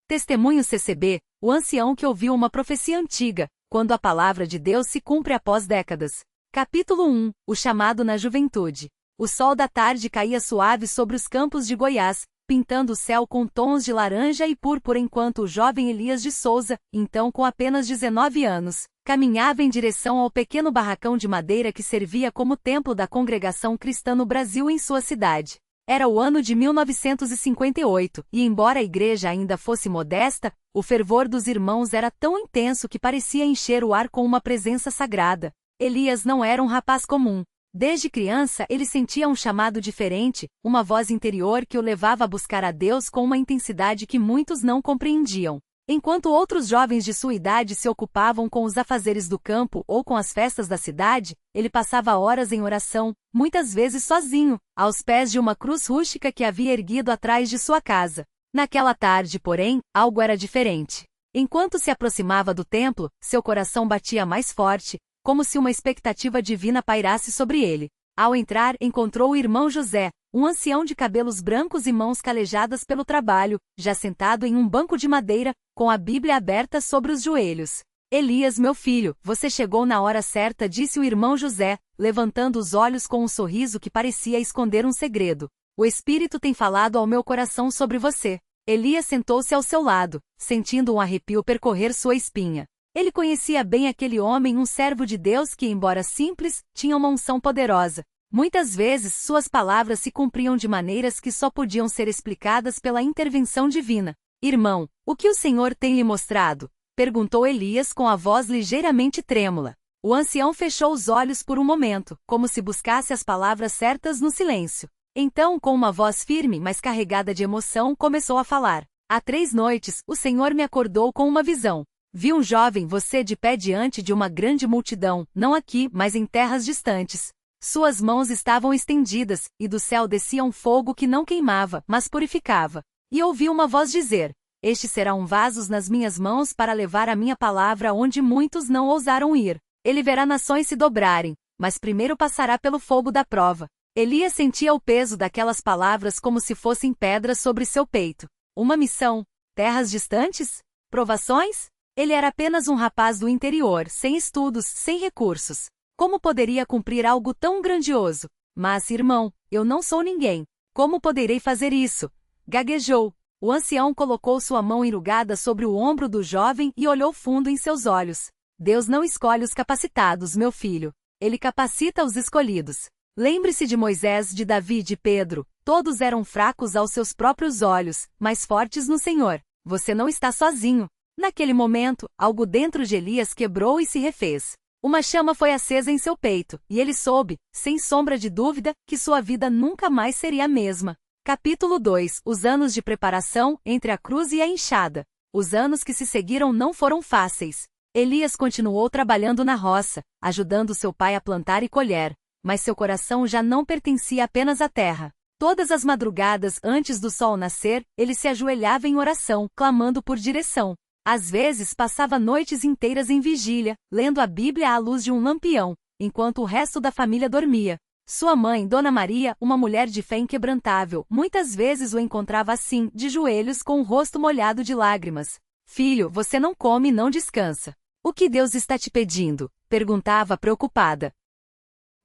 Testemunho CCB, o ancião que ouviu uma profecia antiga, quando a palavra de Deus se cumpre após décadas. Capítulo 1, o chamado na juventude. O sol da tarde caía suave sobre os campos de Goiás, pintando o céu com tons de laranja e púrpura enquanto o jovem Elias de Souza, então com apenas 19 anos, caminhava em direção ao pequeno barracão de madeira que servia como templo da congregação cristã no Brasil em sua cidade. Era o ano de 1958, e embora a igreja ainda fosse modesta, o fervor dos irmãos era tão intenso que parecia encher o ar com uma presença sagrada. Elias não era um rapaz comum. Desde criança ele sentia um chamado diferente, uma voz interior que o levava a buscar a Deus com uma intensidade que muitos não compreendiam. Enquanto outros jovens de sua idade se ocupavam com os afazeres do campo ou com as festas da cidade, ele passava horas em oração, muitas vezes sozinho, aos pés de uma cruz rústica que havia erguido atrás de sua casa. Naquela tarde, porém, algo era diferente. Enquanto se aproximava do templo, seu coração batia mais forte, como se uma expectativa divina pairasse sobre ele. Ao entrar, encontrou o irmão José, um ancião de cabelos brancos e mãos calejadas pelo trabalho, já sentado em um banco de madeira, com a Bíblia aberta sobre os joelhos. Elias, meu filho, você chegou na hora certa, disse o irmão José, levantando os olhos com um sorriso que parecia esconder um segredo. O Espírito tem falado ao meu coração sobre você. Elias sentou-se ao seu lado, sentindo um arrepio percorrer sua espinha. Ele conhecia bem aquele homem, um servo de Deus que, embora simples, tinha uma unção poderosa. Muitas vezes suas palavras se cumpriam de maneiras que só podiam ser explicadas pela intervenção divina. Irmão, o que o Senhor tem lhe mostrado? Perguntou Elias com a voz ligeiramente trêmula. O ancião fechou os olhos por um momento, como se buscasse as palavras certas no silêncio. Então, com uma voz firme, mas carregada de emoção, começou a falar. Há 3 noites, o Senhor me acordou com uma visão. Vi um jovem você de pé diante de uma grande multidão, não aqui, mas em terras distantes. Suas mãos estavam estendidas, e do céu descia um fogo que não queimava, mas purificava. E ouvi uma voz dizer: Estes serão vasos nas minhas mãos para levar a minha palavra onde muitos não ousaram ir. Ele verá nações se dobrarem, mas primeiro passará pelo fogo da prova. Elias sentia o peso daquelas palavras como se fossem pedras sobre seu peito. Uma missão? Terras distantes? Provações? Ele era apenas um rapaz do interior, sem estudos, sem recursos. Como poderia cumprir algo tão grandioso? Mas, irmão, eu não sou ninguém. Como poderei fazer isso? Gaguejou. O ancião colocou sua mão enrugada sobre o ombro do jovem e olhou fundo em seus olhos. Deus não escolhe os capacitados, meu filho. Ele capacita os escolhidos. Lembre-se de Moisés, de Davi e de Pedro. Todos eram fracos aos seus próprios olhos, mas fortes no Senhor. Você não está sozinho. Naquele momento, algo dentro de Elias quebrou e se refez. Uma chama foi acesa em seu peito, e ele soube, sem sombra de dúvida, que sua vida nunca mais seria a mesma. Capítulo 2. Os anos de preparação, entre a cruz e a enxada. Os anos que se seguiram não foram fáceis. Elias continuou trabalhando na roça, ajudando seu pai a plantar e colher, mas seu coração já não pertencia apenas à terra. Todas as madrugadas antes do sol nascer, ele se ajoelhava em oração, clamando por direção. Às vezes passava noites inteiras em vigília, lendo a Bíblia à luz de um lampião, enquanto o resto da família dormia. Sua mãe, Dona Maria, uma mulher de fé inquebrantável, muitas vezes o encontrava assim, de joelhos com o rosto molhado de lágrimas. Filho, você não come e não descansa. O que Deus está te pedindo? Perguntava preocupada.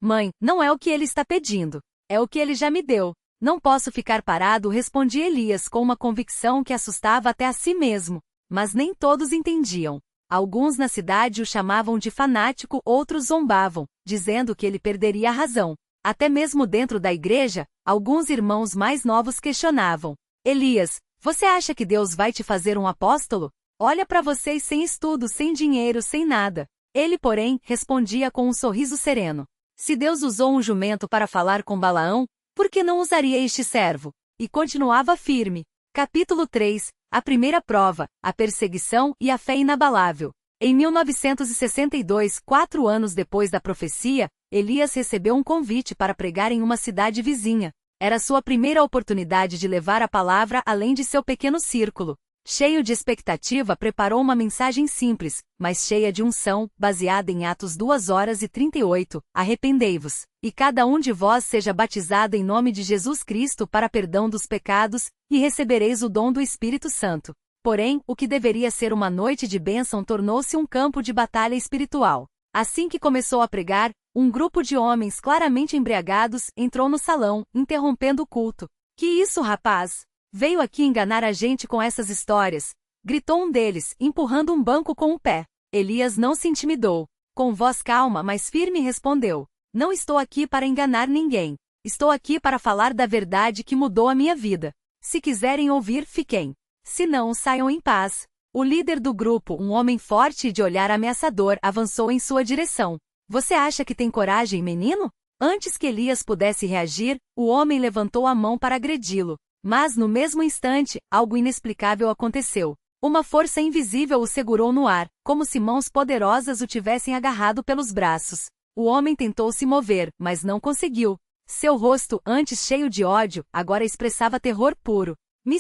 Mãe, não é o que ele está pedindo. É o que ele já me deu. Não posso ficar parado, respondia Elias com uma convicção que assustava até a si mesmo. Mas nem todos entendiam. Alguns na cidade o chamavam de fanático, outros zombavam, dizendo que ele perderia a razão. Até mesmo dentro da igreja, alguns irmãos mais novos questionavam. Elias, você acha que Deus vai te fazer um apóstolo? Olha para vocês sem estudo, sem dinheiro, sem nada. Ele, porém, respondia com um sorriso sereno. Se Deus usou um jumento para falar com Balaão, por que não usaria este servo? E continuava firme. Capítulo 3. A primeira prova, a perseguição e a fé inabalável. Em 1962, 4 anos depois da profecia, Elias recebeu um convite para pregar em uma cidade vizinha. Era sua primeira oportunidade de levar a palavra além de seu pequeno círculo. Cheio de expectativa, preparou uma mensagem simples, mas cheia de unção, baseada em Atos 2:38, arrependei-vos, e cada um de vós seja batizado em nome de Jesus Cristo para perdão dos pecados, e recebereis o dom do Espírito Santo. Porém, o que deveria ser uma noite de bênção tornou-se um campo de batalha espiritual. Assim que começou a pregar, um grupo de homens claramente embriagados entrou no salão, interrompendo o culto. Que isso, rapaz? Veio aqui enganar a gente com essas histórias, gritou um deles, empurrando um banco com o pé. Elias não se intimidou. Com voz calma, mas firme respondeu: Não estou aqui para enganar ninguém. Estou aqui para falar da verdade que mudou a minha vida. Se quiserem ouvir, fiquem. Se não, saiam em paz. O líder do grupo, um homem forte e de olhar ameaçador, avançou em sua direção. Você acha que tem coragem, menino? Antes que Elias pudesse reagir, o homem levantou a mão para agredi-lo. Mas no mesmo instante, algo inexplicável aconteceu. Uma força invisível o segurou no ar, como se mãos poderosas o tivessem agarrado pelos braços. O homem tentou se mover, mas não conseguiu. Seu rosto, antes cheio de ódio, agora expressava terror puro. Me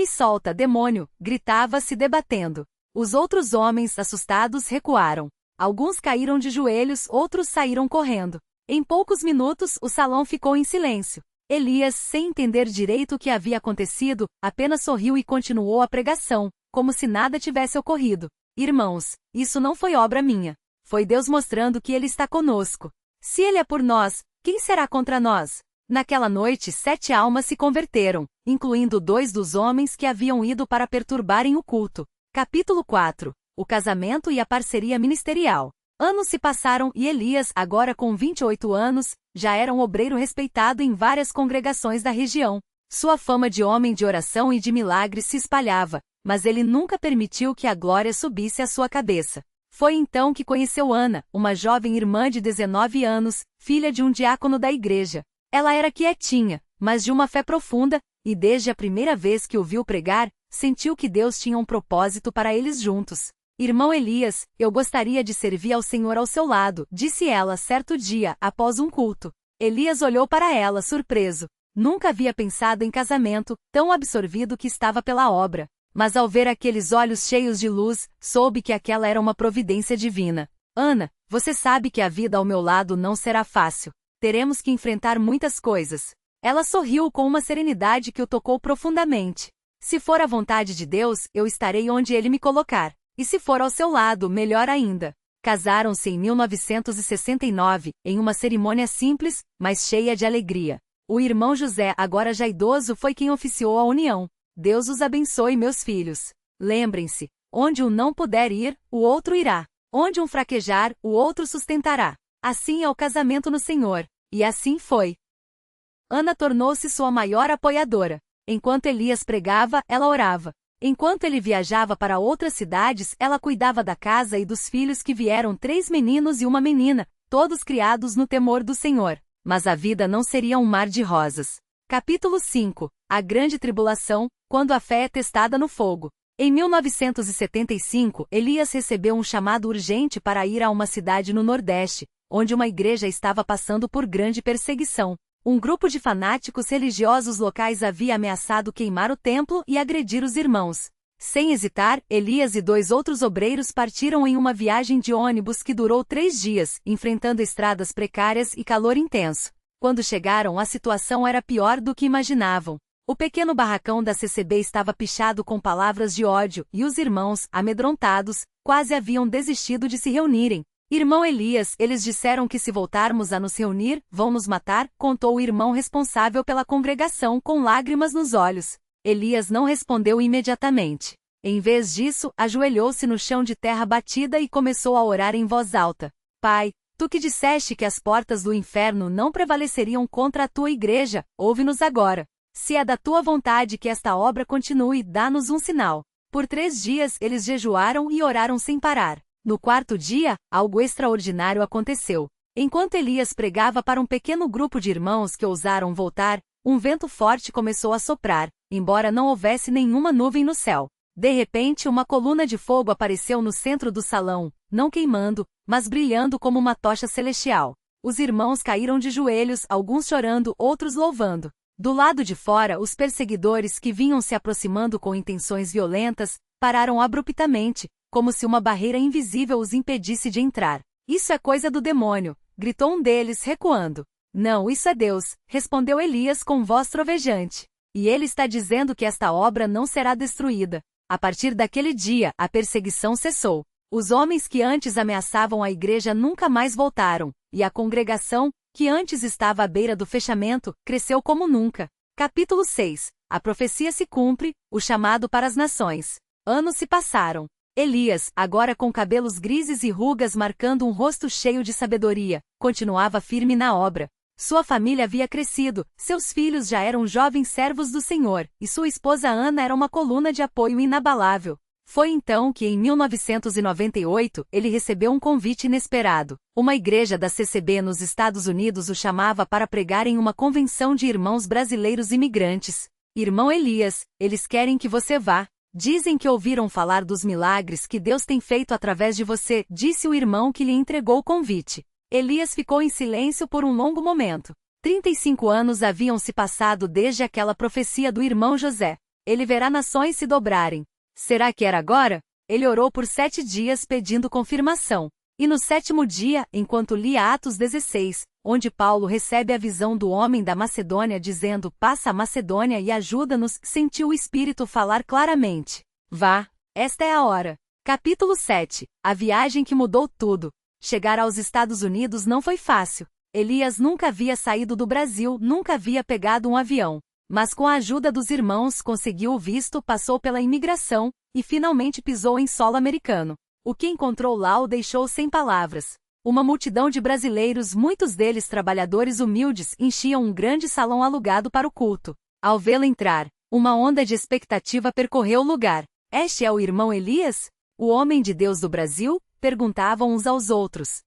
solta, demônio! Gritava, se debatendo. Os outros homens, assustados, recuaram. Alguns caíram de joelhos, outros saíram correndo. Em poucos minutos, o salão ficou em silêncio. Elias, sem entender direito o que havia acontecido, apenas sorriu e continuou a pregação, como se nada tivesse ocorrido. Irmãos, isso não foi obra minha. Foi Deus mostrando que Ele está conosco. Se Ele é por nós, quem será contra nós? Naquela noite 7 almas se converteram, incluindo 2 dos homens que haviam ido para perturbarem o culto. Capítulo 4. O casamento e a parceria ministerial. Anos se passaram e Elias, agora com 28 anos, já era um obreiro respeitado em várias congregações da região. Sua fama de homem de oração e de milagres se espalhava, mas ele nunca permitiu que a glória subisse à sua cabeça. Foi então que conheceu Ana, uma jovem irmã de 19 anos, filha de um diácono da igreja. Ela era quietinha, mas de uma fé profunda, e desde a primeira vez que o viu pregar, sentiu que Deus tinha um propósito para eles juntos. Irmão Elias, eu gostaria de servir ao Senhor ao seu lado, disse ela certo dia, após um culto. Elias olhou para ela, surpreso. Nunca havia pensado em casamento, tão absorvido que estava pela obra. Mas ao ver aqueles olhos cheios de luz, soube que aquela era uma providência divina. Ana, você sabe que a vida ao meu lado não será fácil. Teremos que enfrentar muitas coisas. Ela sorriu com uma serenidade que o tocou profundamente. Se for a vontade de Deus, eu estarei onde Ele me colocar. E se for ao seu lado, melhor ainda. Casaram-se em 1969, em uma cerimônia simples, mas cheia de alegria. O irmão José, agora já idoso, foi quem oficiou a união. Deus os abençoe, meus filhos. Lembrem-se, onde um não puder ir, o outro irá. Onde um fraquejar, o outro sustentará. Assim é o casamento no Senhor. E assim foi. Ana tornou-se sua maior apoiadora. Enquanto Elias pregava, ela orava. Enquanto ele viajava para outras cidades, ela cuidava da casa e dos filhos que vieram 3 meninos e uma menina, todos criados no temor do Senhor. Mas a vida não seria um mar de rosas. Capítulo 5. A Grande Tribulação, quando a fé é testada no fogo. Em 1975, Elias recebeu um chamado urgente para ir a uma cidade no Nordeste, onde uma igreja estava passando por grande perseguição. Um grupo de fanáticos religiosos locais havia ameaçado queimar o templo e agredir os irmãos. Sem hesitar, Elias e 2 outros obreiros partiram em uma viagem de ônibus que durou 3 dias, enfrentando estradas precárias e calor intenso. Quando chegaram, a situação era pior do que imaginavam. O pequeno barracão da CCB estava pichado com palavras de ódio, e os irmãos, amedrontados, quase haviam desistido de se reunirem. Irmão Elias, eles disseram que se voltarmos a nos reunir, vão nos matar, contou o irmão responsável pela congregação com lágrimas nos olhos. Elias não respondeu imediatamente. Em vez disso, ajoelhou-se no chão de terra batida e começou a orar em voz alta. Pai, tu que disseste que as portas do inferno não prevaleceriam contra a tua igreja, ouve-nos agora. Se é da tua vontade que esta obra continue, dá-nos um sinal. Por 3 dias eles jejuaram e oraram sem parar. No 4º dia, algo extraordinário aconteceu. Enquanto Elias pregava para um pequeno grupo de irmãos que ousaram voltar, um vento forte começou a soprar, embora não houvesse nenhuma nuvem no céu. De repente, uma coluna de fogo apareceu no centro do salão, não queimando, mas brilhando como uma tocha celestial. Os irmãos caíram de joelhos, alguns chorando, outros louvando. Do lado de fora, os perseguidores que vinham se aproximando com intenções violentas, pararam abruptamente, como se uma barreira invisível os impedisse de entrar. Isso é coisa do demônio, gritou um deles, recuando. Não, isso é Deus, respondeu Elias com voz trovejante. E ele está dizendo que esta obra não será destruída. A partir daquele dia, a perseguição cessou. Os homens que antes ameaçavam a igreja nunca mais voltaram, e a congregação, que antes estava à beira do fechamento, cresceu como nunca. Capítulo 6. A profecia se cumpre, o chamado para as nações. Anos se passaram. Elias, agora com cabelos grises e rugas marcando um rosto cheio de sabedoria, continuava firme na obra. Sua família havia crescido, seus filhos já eram jovens servos do Senhor, e sua esposa Ana era uma coluna de apoio inabalável. Foi então que em 1998 ele recebeu um convite inesperado. Uma igreja da CCB nos Estados Unidos o chamava para pregar em uma convenção de irmãos brasileiros imigrantes. Irmão Elias, eles querem que você vá. Dizem que ouviram falar dos milagres que Deus tem feito através de você, disse o irmão que lhe entregou o convite. Elias ficou em silêncio por um longo momento. 35 anos haviam se passado desde aquela profecia do irmão José. Ele verá nações se dobrarem. Será que era agora? Ele orou por 7 dias pedindo confirmação. E no 7º dia, enquanto lia Atos 16, onde Paulo recebe a visão do homem da Macedônia dizendo: passa a Macedônia e ajuda-nos, sentiu o Espírito falar claramente. Vá, esta é a hora. Capítulo 7. A viagem que mudou tudo. Chegar aos Estados Unidos não foi fácil. Elias nunca havia saído do Brasil, nunca havia pegado um avião. Mas com a ajuda dos irmãos conseguiu o visto, passou pela imigração, e finalmente pisou em solo americano. O que encontrou lá o deixou sem palavras. Uma multidão de brasileiros, muitos deles trabalhadores humildes, enchiam um grande salão alugado para o culto. Ao vê-lo entrar, uma onda de expectativa percorreu o lugar. Este é o irmão Elias? O homem de Deus do Brasil? Perguntavam uns aos outros.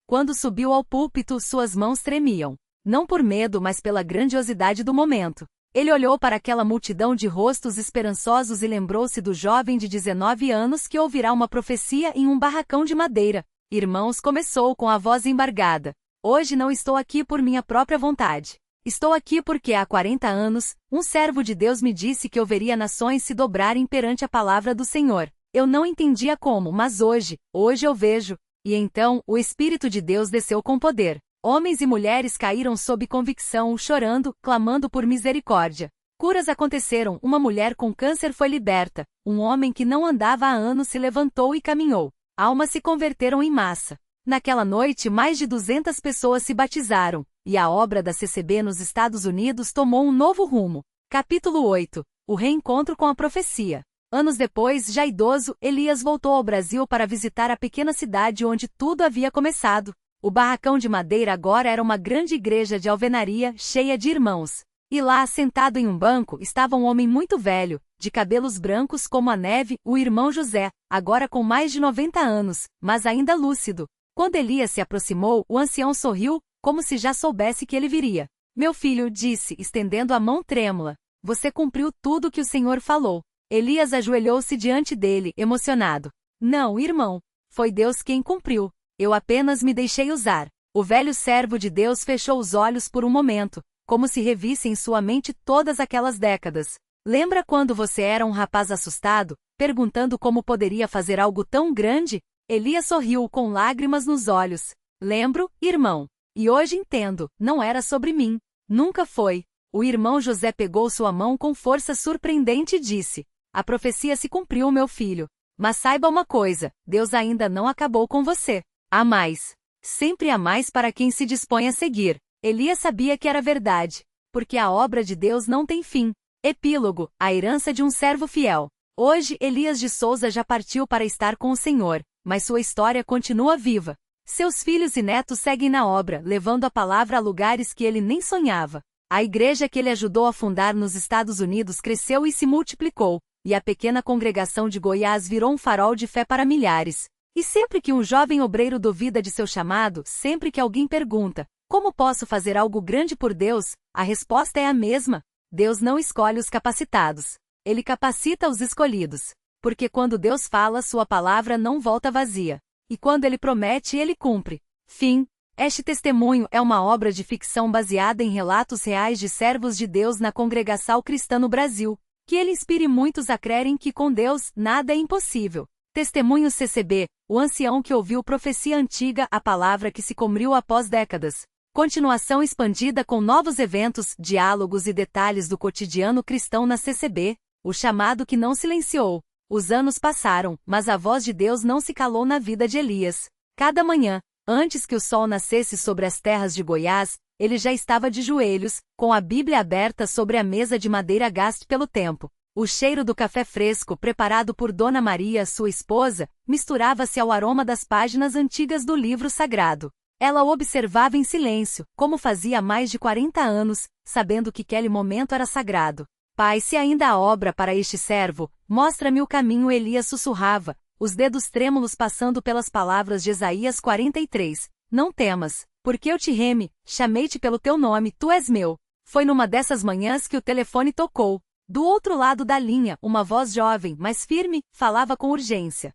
Quando subiu ao púlpito, suas mãos tremiam. Não por medo, mas pela grandiosidade do momento. Ele olhou para aquela multidão de rostos esperançosos e lembrou-se do jovem de 19 anos que ouvirá uma profecia em um barracão de madeira. Irmãos, começou com a voz embargada. Hoje não estou aqui por minha própria vontade. Estou aqui porque há 40 anos, um servo de Deus me disse que eu veria nações se dobrarem perante a palavra do Senhor. Eu não entendia como, mas hoje eu vejo. E então, o Espírito de Deus desceu com poder. Homens e mulheres caíram sob convicção, chorando, clamando por misericórdia. Curas aconteceram, uma mulher com câncer foi liberta, um homem que não andava há anos se levantou e caminhou. Almas se converteram em massa. Naquela noite, mais de 200 pessoas se batizaram, e a obra da CCB nos Estados Unidos tomou um novo rumo. Capítulo 8. O reencontro com a profecia. Anos depois, já idoso, Elias voltou ao Brasil para visitar a pequena cidade onde tudo havia começado. O barracão de madeira agora era uma grande igreja de alvenaria, cheia de irmãos. E lá, sentado em um banco, estava um homem muito velho, de cabelos brancos como a neve, o irmão José, agora com mais de 90 anos, mas ainda lúcido. Quando Elias se aproximou, o ancião sorriu, como se já soubesse que ele viria. Meu filho, disse, estendendo a mão trêmula, você cumpriu tudo o que o Senhor falou. Elias ajoelhou-se diante dele, emocionado. Não, irmão, foi Deus quem cumpriu. Eu apenas me deixei usar. O velho servo de Deus fechou os olhos por um momento, como se revisse em sua mente todas aquelas décadas. Lembra quando você era um rapaz assustado, perguntando como poderia fazer algo tão grande? Elias sorriu com lágrimas nos olhos. Lembro, irmão. E hoje entendo, não era sobre mim. Nunca foi. O irmão José pegou sua mão com força surpreendente e disse: a profecia se cumpriu, meu filho. Mas saiba uma coisa, Deus ainda não acabou com você. Há mais. Sempre há mais para quem se dispõe a seguir. Elias sabia que era verdade, porque a obra de Deus não tem fim. Epílogo, a herança de um servo fiel. Hoje, Elias de Souza já partiu para estar com o Senhor, mas sua história continua viva. Seus filhos e netos seguem na obra, levando a palavra a lugares que ele nem sonhava. A igreja que ele ajudou a fundar nos Estados Unidos cresceu e se multiplicou, e a pequena congregação de Goiás virou um farol de fé para milhares. E sempre que um jovem obreiro duvida de seu chamado, sempre que alguém pergunta, como posso fazer algo grande por Deus? A resposta é a mesma. Deus não escolhe os capacitados. Ele capacita os escolhidos. Porque quando Deus fala, sua palavra não volta vazia. E quando ele promete, ele cumpre. Fim. Este testemunho é uma obra de ficção baseada em relatos reais de servos de Deus na congregação cristã no Brasil. Que ele inspire muitos a crerem que com Deus nada é impossível. Testemunho CCB, o ancião que ouviu profecia antiga, a palavra que se cumpriu após décadas. Continuação expandida com novos eventos, diálogos e detalhes do cotidiano cristão na CCB. o chamado que não silenciou. Os anos passaram, mas a voz de Deus não se calou na vida de Elias. Cada manhã, antes que o sol nascesse sobre as terras de Goiás, ele já estava de joelhos, com a Bíblia aberta sobre a mesa de madeira gaste pelo tempo. O cheiro do café fresco preparado por Dona Maria, sua esposa, misturava-se ao aroma das páginas antigas do livro sagrado. Ela o observava em silêncio, como fazia há mais de 40 anos, sabendo que aquele momento era sagrado. Pai, se ainda há obra para este servo, mostra-me o caminho. Elias sussurrava, os dedos trêmulos passando pelas palavras de Isaías 43. Não temas, porque eu te reme, chamei-te pelo teu nome, tu és meu. Foi numa dessas manhãs que o telefone tocou. Do outro lado da linha, uma voz jovem, mas firme, falava com urgência.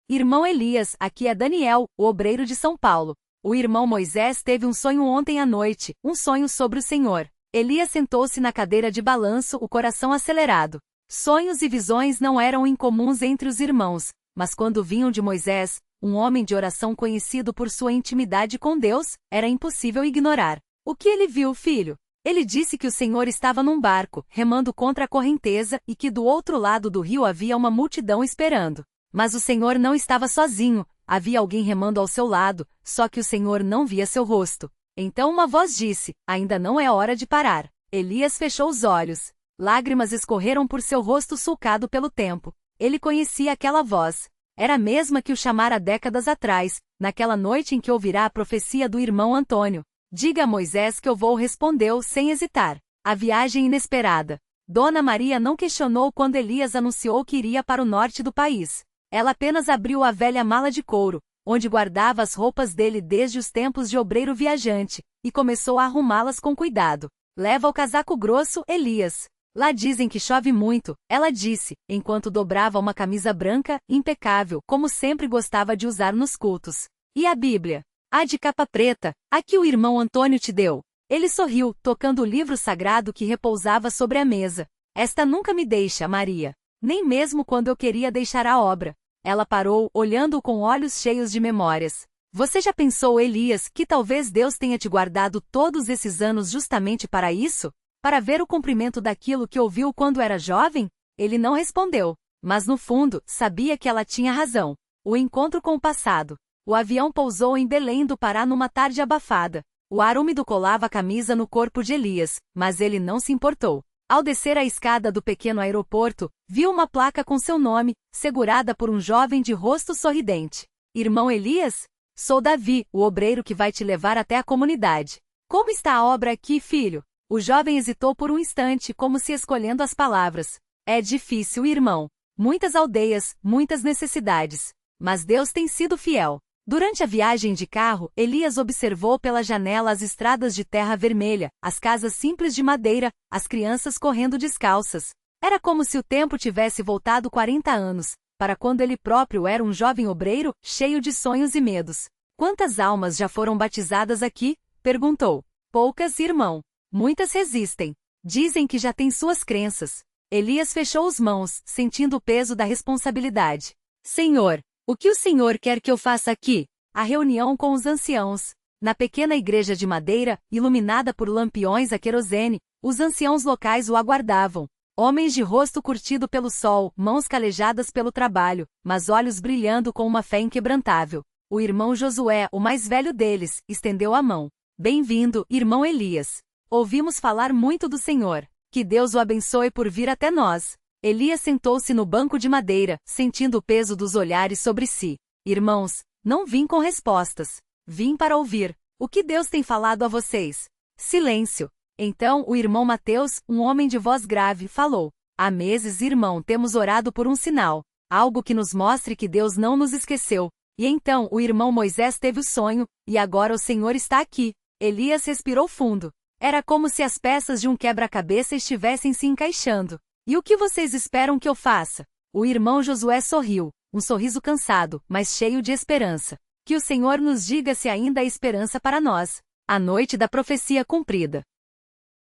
Irmão Elias, aqui é Daniel, o obreiro de São Paulo. O irmão Moisés teve um sonho ontem à noite, um sonho sobre o Senhor. Elias sentou-se na cadeira de balanço, o coração acelerado. Sonhos e visões não eram incomuns entre os irmãos, mas quando vinham de Moisés, um homem de oração conhecido por sua intimidade com Deus, era impossível ignorar. O que ele viu, filho? Ele disse que o Senhor estava num barco, remando contra a correnteza, e que do outro lado do rio havia uma multidão esperando. Mas o Senhor não estava sozinho, havia alguém remando ao seu lado, só que o Senhor não via seu rosto. Então uma voz disse, ainda não é hora de parar. Elias fechou os olhos. Lágrimas escorreram por seu rosto sulcado pelo tempo. Ele conhecia aquela voz. Era a mesma que o chamara décadas atrás, naquela noite em que ouvirá a profecia do irmão Antônio. Diga a Moisés que eu vou, respondeu sem hesitar. A viagem inesperada. Dona Maria não questionou quando Elias anunciou que iria para o norte do país. Ela apenas abriu a velha mala de couro, onde guardava as roupas dele desde os tempos de obreiro viajante, e começou a arrumá-las com cuidado. Leva o casaco grosso, Elias. Lá dizem que chove muito, ela disse, enquanto dobrava uma camisa branca, impecável, como sempre gostava de usar nos cultos. E a Bíblia? A de capa preta, a que o irmão Antônio te deu. Ele sorriu, tocando o livro sagrado que repousava sobre a mesa. Esta nunca me deixa, Maria. Nem mesmo quando eu queria deixar a obra. Ela parou, olhando-o com olhos cheios de memórias. Você já pensou, Elias, que talvez Deus tenha te guardado todos esses anos justamente para isso? Para ver o cumprimento daquilo que ouviu quando era jovem? Ele não respondeu, mas no fundo, sabia que ela tinha razão. O encontro com o passado. O avião pousou em Belém do Pará numa tarde abafada. O ar úmido colava a camisa no corpo de Elias, mas ele não se importou. Ao descer a escada do pequeno aeroporto, viu uma placa com seu nome, segurada por um jovem de rosto sorridente. Irmão Elias? Sou Davi, o obreiro que vai te levar até a comunidade. Como está a obra aqui, filho? O jovem hesitou por um instante, como se escolhendo as palavras. É difícil, irmão. Muitas aldeias, muitas necessidades. Mas Deus tem sido fiel. Durante a viagem de carro, Elias observou pela janela as estradas de terra vermelha, as casas simples de madeira, as crianças correndo descalças. Era como se o tempo tivesse voltado 40 anos, para quando ele próprio era um jovem obreiro, cheio de sonhos e medos. Quantas almas já foram batizadas aqui? Perguntou. Poucas, irmão. Muitas resistem. Dizem que já têm suas crenças. Elias fechou as mãos, sentindo o peso da responsabilidade. Senhor, o que o Senhor quer que eu faça aqui? A reunião com os anciãos. Na pequena igreja de madeira, iluminada por lampiões a querosene, os anciãos locais o aguardavam. Homens de rosto curtido pelo sol, mãos calejadas pelo trabalho, mas olhos brilhando com uma fé inquebrantável. O irmão Josué, o mais velho deles, estendeu a mão. Bem-vindo, irmão Elias. Ouvimos falar muito do Senhor. Que Deus o abençoe por vir até nós. Elias sentou-se no banco de madeira, sentindo o peso dos olhares sobre si. Irmãos, não vim com respostas. Vim para ouvir. O que Deus tem falado a vocês? Silêncio. Então o irmão Mateus, um homem de voz grave, falou. Há meses, irmão, temos orado por um sinal. Algo que nos mostre que Deus não nos esqueceu. E então o irmão Moisés teve o sonho, e agora o Senhor está aqui. Elias respirou fundo. Era como se as peças de um quebra-cabeça estivessem se encaixando. E o que vocês esperam que eu faça? O irmão Josué sorriu, um sorriso cansado, mas cheio de esperança. Que o Senhor nos diga se ainda há esperança para nós. A noite da profecia cumprida.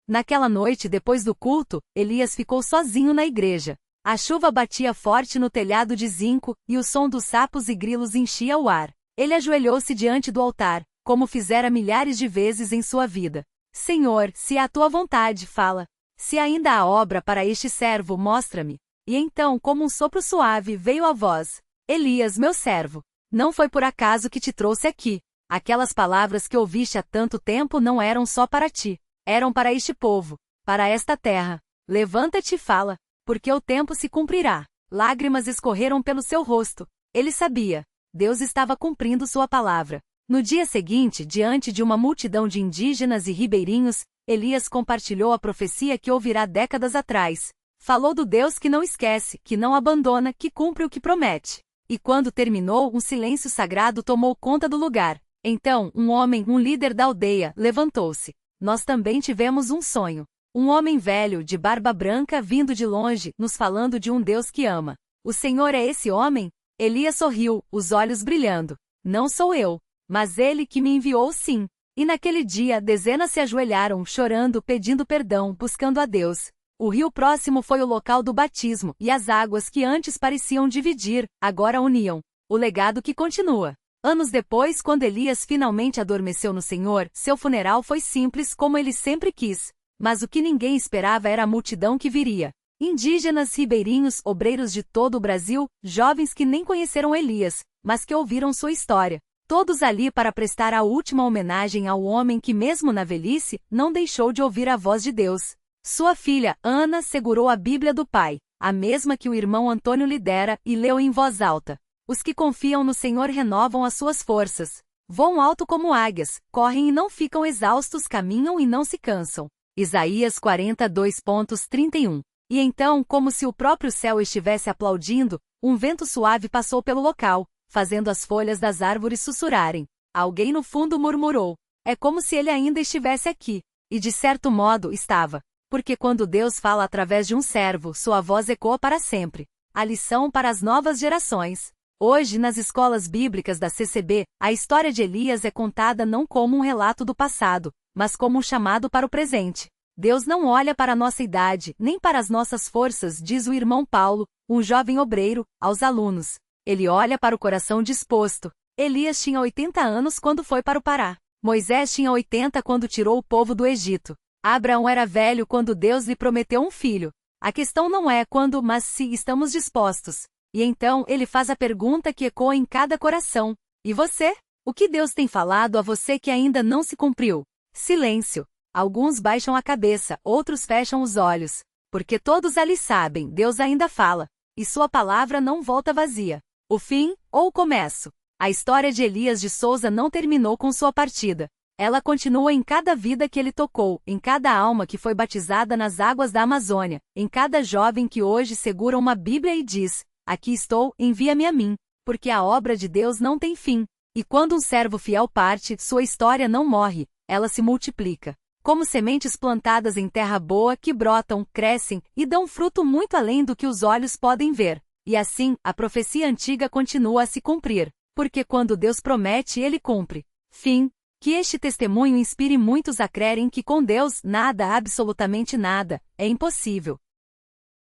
Naquela noite, depois do culto, Elias ficou sozinho na igreja. A chuva batia forte no telhado de zinco, e o som dos sapos e grilos enchia o ar. Ele ajoelhou-se diante do altar, como fizera milhares de vezes em sua vida. Senhor, se é a tua vontade, fala. Se ainda há obra para este servo, mostra-me. E então, como um sopro suave, veio a voz: Elias, meu servo, não foi por acaso que te trouxe aqui. Aquelas palavras que ouviste há tanto tempo não eram só para ti, eram para este povo, para esta terra. Levanta-te e fala, porque o tempo se cumprirá. Lágrimas escorreram pelo seu rosto. Ele sabia. Deus estava cumprindo sua palavra. No dia seguinte, diante de uma multidão de indígenas e ribeirinhos, Elias compartilhou a profecia que ouvirá décadas atrás. Falou do Deus que não esquece, que não abandona, que cumpre o que promete. E quando terminou, um silêncio sagrado tomou conta do lugar. Então, um homem, um líder da aldeia, levantou-se. Nós também tivemos um sonho. Um homem velho, de barba branca, vindo de longe, nos falando de um Deus que ama. O Senhor é esse homem? Elias sorriu, os olhos brilhando. Não sou eu, mas ele que me enviou, sim. E naquele dia, dezenas se ajoelharam, chorando, pedindo perdão, buscando a Deus. O rio próximo foi o local do batismo, e as águas que antes pareciam dividir, agora uniam. O legado que continua. Anos depois, quando Elias finalmente adormeceu no Senhor, seu funeral foi simples como ele sempre quis. Mas o que ninguém esperava era a multidão que viria. Indígenas, ribeirinhos, obreiros de todo o Brasil, jovens que nem conheceram Elias, mas que ouviram sua história. Todos ali para prestar a última homenagem ao homem que, mesmo na velhice, não deixou de ouvir a voz de Deus. Sua filha, Ana, segurou a Bíblia do pai, a mesma que o irmão Antônio lhe dera, e leu em voz alta. Os que confiam no Senhor renovam as suas forças. Voam alto como águias, correm e não ficam exaustos, caminham e não se cansam. Isaías 42:31. E então, como se o próprio céu estivesse aplaudindo, um vento suave passou pelo local, fazendo as folhas das árvores sussurrarem. Alguém no fundo murmurou: é como se ele ainda estivesse aqui. E de certo modo, estava. Porque quando Deus fala através de um servo, sua voz ecoa para sempre. A lição para as novas gerações. Hoje, nas escolas bíblicas da CCB, a história de Elias é contada não como um relato do passado, mas como um chamado para o presente. Deus não olha para a nossa idade, nem para as nossas forças, diz o irmão Paulo, um jovem obreiro, aos alunos. Ele olha para o coração disposto. Elias tinha 80 anos quando foi para o Pará. Moisés tinha 80 quando tirou o povo do Egito. Abraão era velho quando Deus lhe prometeu um filho. A questão não é quando, mas se estamos dispostos. E então, ele faz a pergunta que ecoa em cada coração. E você? O que Deus tem falado a você que ainda não se cumpriu? Silêncio. Alguns baixam a cabeça, outros fecham os olhos. Porque todos ali sabem, Deus ainda fala. E sua palavra não volta vazia. O fim, ou o começo. A história de Elias de Souza não terminou com sua partida. Ela continua em cada vida que ele tocou, em cada alma que foi batizada nas águas da Amazônia, em cada jovem que hoje segura uma Bíblia e diz: aqui estou, envia-me a mim. Porque a obra de Deus não tem fim. E quando um servo fiel parte, sua história não morre, ela se multiplica. Como sementes plantadas em terra boa que brotam, crescem e dão fruto muito além do que os olhos podem ver. E assim, a profecia antiga continua a se cumprir. Porque quando Deus promete, Ele cumpre. Fim. Que este testemunho inspire muitos a crerem que com Deus, nada, absolutamente nada, é impossível.